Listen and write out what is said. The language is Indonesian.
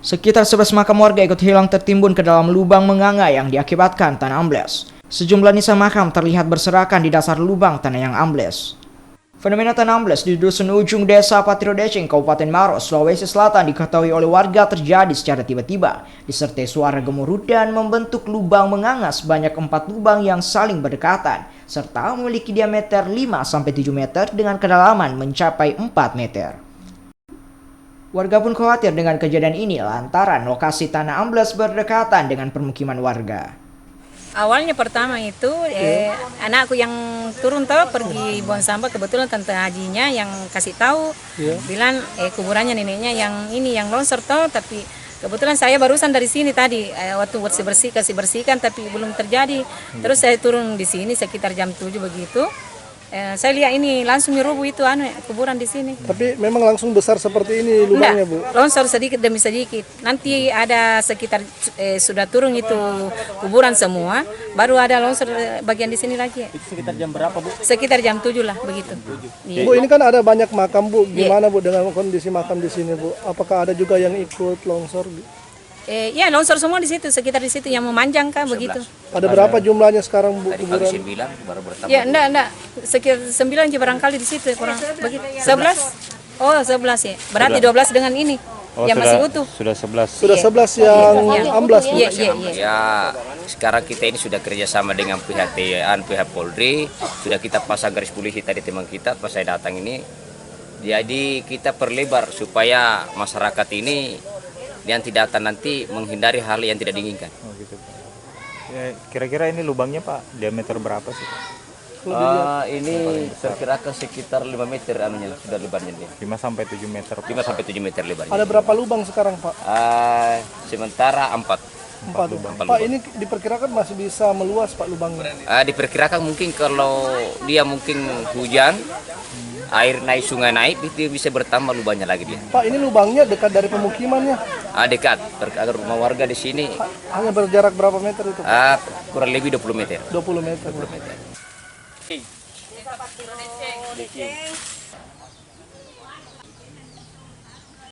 Sekitar 11 makam warga ikut hilang tertimbun ke dalam lubang menganga yang diakibatkan tanah ambles. Sejumlah nisa makam terlihat berserakan di dasar lubang tanah yang ambles. Fenomena tanah ambles di Dusun Ujung Desa Patiro Deceng, Kabupaten Maros, Sulawesi Selatan diketahui oleh warga terjadi secara tiba-tiba, disertai suara gemuruh dan membentuk lubang menganga sebanyak 4 lubang yang saling berdekatan, serta memiliki diameter 5-7 meter dengan kedalaman mencapai 4 meter. Warga pun khawatir dengan kejadian ini lantaran lokasi tanah ambles berdekatan dengan permukiman warga. Awalnya pertama itu anakku yang turun tahu pergi buang sampah, kebetulan tante hajinya yang kasih tahu bilang kuburannya neneknya yang ini yang longsor tahu, tapi kebetulan saya barusan dari sini tadi waktu buat kasih bersihkan tapi belum terjadi. Terus saya turun di sini sekitar jam 7 begitu. Saya lihat ini langsung rubuh itu kuburan di sini. Tapi memang langsung besar seperti ini lubangnya, Bu? Longsor sedikit demi sedikit. Nanti ada sekitar sudah turun itu kuburan semua, baru ada longsor bagian di sini lagi. Itu sekitar jam berapa, Bu? Sekitar jam 7 lah begitu. Iya. Bu, ini kan ada banyak makam, Bu. Gimana, Bu, dengan kondisi makam di sini, Bu? Apakah ada juga yang ikut longsor? Ya longsor semua di situ, sekitar di situ yang memanjang kan begitu. Ada berapa jumlahnya sekarang, Bu, Tadi kuburan? pagi 9 baru bertambah. Ya enggak, sekitar 9 aja barangkali di situ kurang begitu. 11? Oh 11 ya, berarti 12 dengan ini yang masih utuh. Sudah 11. Sudah 11 yang amblas, Bu. Iya. Ya, sekarang kita ini sudah kerjasama dengan pihak TNI, pihak Polri, sudah kita pasang garis polisi tadi teman kita pas saya datang ini. Jadi kita perlebar supaya masyarakat ini yang tidak akan nanti menghindari hal yang tidak diinginkan. Oh, gitu, Pak. Ya, kira-kira ini lubangnya, Pak, diameter berapa sih, Pak? Ini perkirakan sekitar 5 meter anunya sudah lebarnya dia. 5 sampai 7 meter. 5 sampai 7 meter lebarnya. Ada berapa lubang sekarang, Pak? Sementara 4. 4 lubang. Pak, ini diperkirakan masih bisa meluas, Pak, lubangnya? Diperkirakan mungkin kalau dia mungkin hujan, air naik, sungai naik, itu bisa bertambah lubangnya lagi dia. Pak, ini lubangnya dekat dari pemukimannya? Dekat, agar rumah warga di sini Hanya berjarak berapa meter itu, Pak? kurang lebih 20 meter. 20 meter.